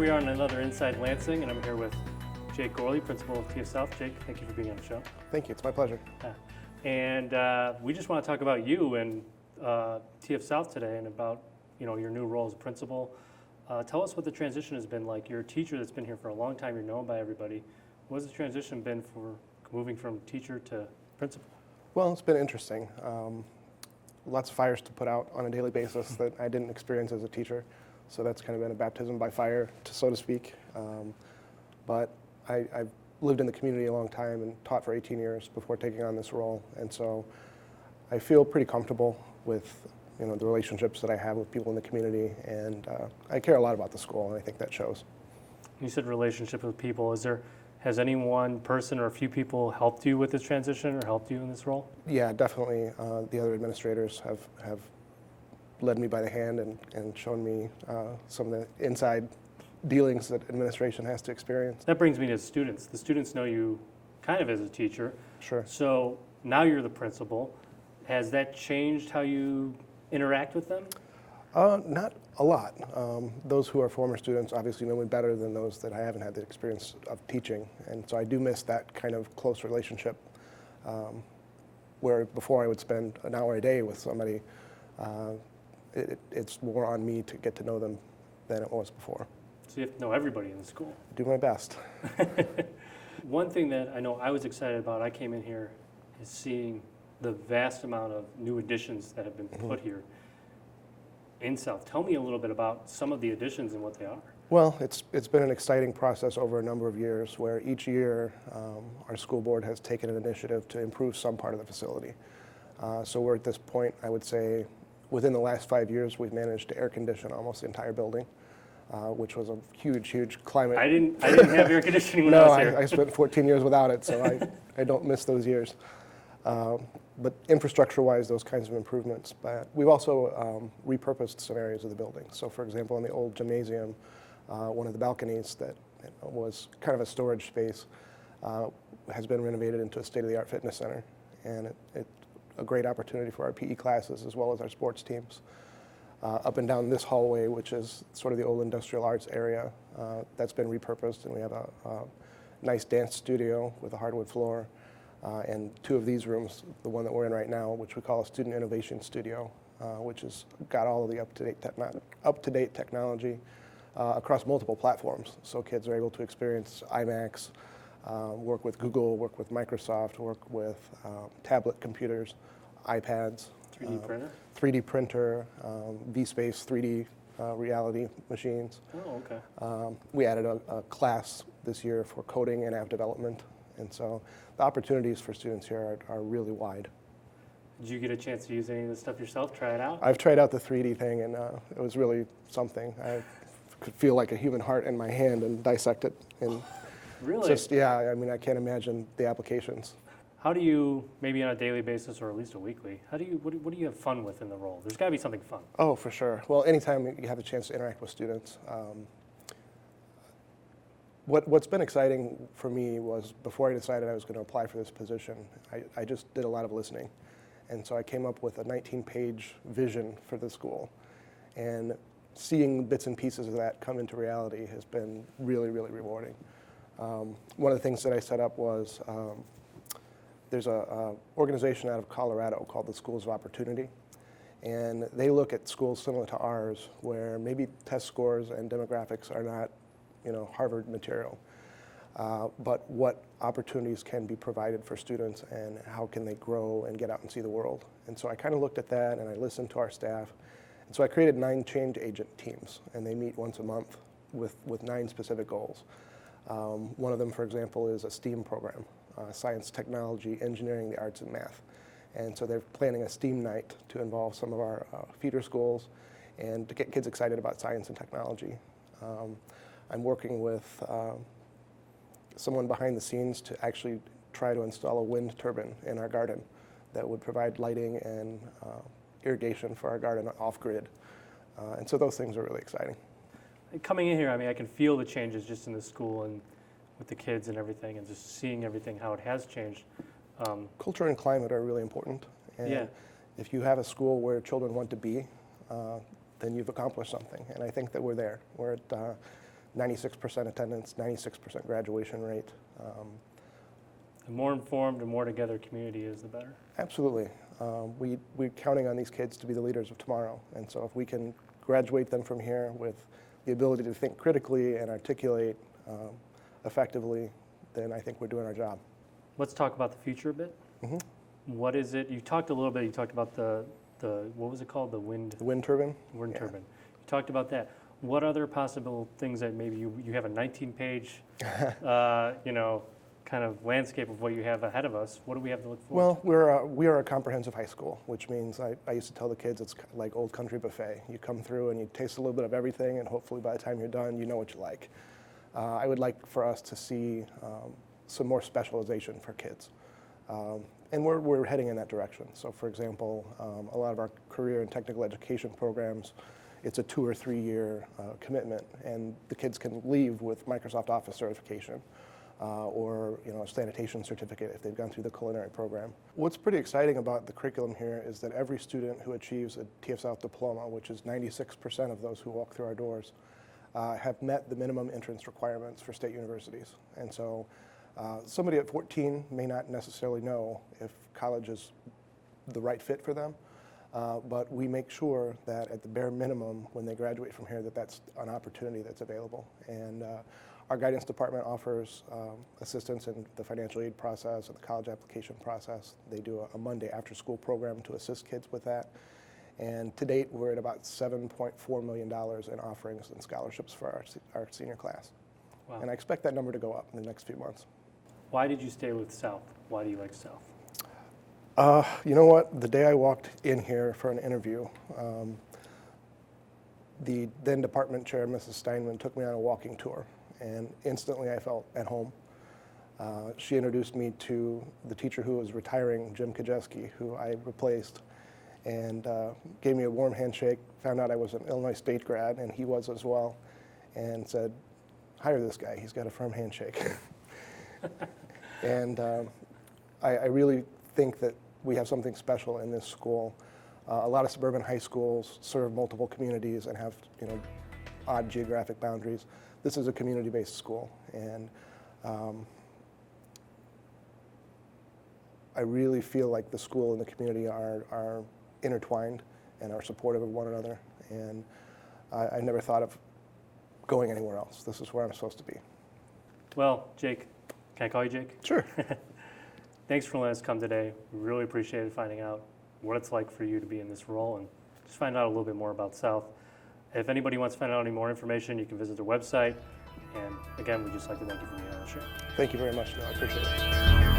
we are on another Inside Lansing, and I'm here with Jake Gourley, principal of TF South. Jake, thank you for being on the show. Thank you, it's my pleasure. And we just want to talk about you and TF South today and about your new role as principal. Tell us what the transition has been like. You're a teacher that's been here for a long time. You're known by everybody. What has the transition been for moving from teacher to principal? Well, it's been interesting. Lots of fires to put out on a daily basis that I didn't experience as a teacher. So that's kind of been a baptism by fire, so to speak. But I've lived in the community a long time and taught for 18 years before taking on this role. And so I feel pretty comfortable with the relationships that I have with people in the community. And I care a lot about the school, and I think that shows. You said relationship with people. Has any one person or a few people helped you with this transition or helped you in this role? Yeah, definitely. The other administrators have led me by the hand and shown me some of the inside dealings that administration has to experience. That brings me to students. The students know you kind of as a teacher. Sure. So now you're the principal. Has that changed how you interact with them? Not a lot. Those who are former students obviously know me better than those that I haven't had the experience of teaching. And so I do miss that kind of close relationship where before I would spend an hour a day with somebody. It's more on me to get to know them than it was before. So you have to know everybody in the school. Do my best. One thing that I know I was excited about, I came in here, is seeing the vast amount of new additions that have been put here in South. Tell me a little bit about some of the additions and what they are. Well, it's been an exciting process over a number of years where each year our school board has taken an initiative to improve some part of the facility. So we're at this point, I would say, within the last 5 years, we've managed to air condition almost the entire building, which was a huge climate. I didn't have air conditioning when I was here. I spent 14 years without it, so I don't miss those years. But infrastructure-wise, those kinds of improvements. But we've also repurposed some areas of the building. So for example, in the old gymnasium, one of the balconies that was kind of a storage space has been renovated into a state-of-the-art fitness center. And it's a great opportunity for our PE classes as well as our sports teams. Up and down this hallway, which is sort of the old industrial arts area, that's been repurposed, and we have a nice dance studio with a hardwood floor. And two of these rooms, the one that we're in right now, which we call a student innovation studio, which has got all of the up-to-date technology across multiple platforms. So kids are able to experience IMAX, work with Google, work with Microsoft, work with tablet computers, iPads. 3D printer? 3D printer, V-Space 3D reality machines. Oh, okay. We added a class this year for coding and app development. And so the opportunities for students here are really wide. Did you get a chance to use any of this stuff yourself, try it out? I've tried out the 3D thing, and it was really something. I could feel like a human heart in my hand and dissect it. And really? Just, yeah, I mean, I can't imagine the applications. How do you, maybe on a daily basis or at least a weekly, what do you have fun with in the role? There's got to be something fun. Oh, for sure. Well, anytime you have a chance to interact with students. What's been exciting for me was before I decided I was going to apply for this position, I just did a lot of listening. And so I came up with a 19-page vision for the school. And seeing bits and pieces of that come into reality has been really, really rewarding. One of the things that I set up was there's an organization out of Colorado called the Schools of Opportunity. And they look at schools similar to ours where maybe test scores and demographics are not Harvard material. But what opportunities can be provided for students and how can they grow and get out and see the world. And so I kind of looked at that and I listened to our staff. And so I created 9 change agent teams, and they meet once a month with 9 specific goals. One of them, for example, is a STEAM program, science, technology, engineering, the arts, and math. And so they're planning a STEAM night to involve some of our feeder schools and to get kids excited about science and technology. I'm working with someone behind the scenes to actually try to install a wind turbine in our garden that would provide lighting and irrigation for our garden off-grid. And so those things are really exciting. Coming in here, I mean, I can feel the changes just in the school and with the kids and everything, and just seeing everything, how it has changed. Culture and climate are really important. And yeah. If you have a school where children want to be, then you've accomplished something. And I think that we're there. We're at 96% attendance, 96% graduation rate. The more informed and more together a community is, the better. Absolutely. We're counting on these kids to be the leaders of tomorrow. And so if we can graduate them from here with the ability to think critically and articulate effectively, then I think we're doing our job. Let's talk about the future a bit. Mm-hmm. What is it? You talked a little bit, you talked about the what was it called? The wind Turbine? Wind Yeah. turbine. You talked about that. What other possible things that maybe you have a 19-page, kind of landscape of what you have ahead of us? What do we have to look forward to? Well, we are a comprehensive high school, which means I used to tell the kids it's like old country buffet. You come through and you taste a little bit of everything, and hopefully by the time you're done, you know what you like. I would like for us to see some more specialization for kids. And we're heading in that direction. So for example, a lot of our career and technical education programs, it's a 2 or 3 year commitment, and the kids can leave with Microsoft Office certification or a sanitation certificate if they've gone through the culinary program. What's pretty exciting about the curriculum here is that every student who achieves a TF South diploma, which is 96% of those who walk through our doors, have met the minimum entrance requirements for state universities. And so somebody at 14 may not necessarily know if college is the right fit for them, but we make sure that at the bare minimum, when they graduate from here, that that's an opportunity that's available. And our guidance department offers assistance in the financial aid process and the college application process. They do a Monday after-school program to assist kids with that. And to date, we're at about $7.4 million in offerings and scholarships for our senior class. Wow. And I expect that number to go up in the next few months. Why did you stay with South? Why do you like South? You know what? The day I walked in here for an interview, the then department chair, Mrs. Steinman, took me on a walking tour, and instantly I felt at home. She introduced me to the teacher who was retiring, Jim Kajeski, who I replaced, and gave me a warm handshake, found out I was an Illinois State grad, and he was as well, and said, hire this guy, he's got a firm handshake. And I really think that we have something special in this school. A lot of suburban high schools serve multiple communities and have odd geographic boundaries. This is a community-based school, and I really feel like the school and the community are intertwined and are supportive of one another, and I never thought of going anywhere else. This is where I'm supposed to be. Well, Jake, can I call you Jake? Sure. Thanks for letting us come today. We really appreciated finding out what it's like for you to be in this role and just find out a little bit more about South. If anybody wants to find out any more information, you can visit their website. And again, we'd just like to thank you for being on the show. Thank you very much, Neil. I appreciate it.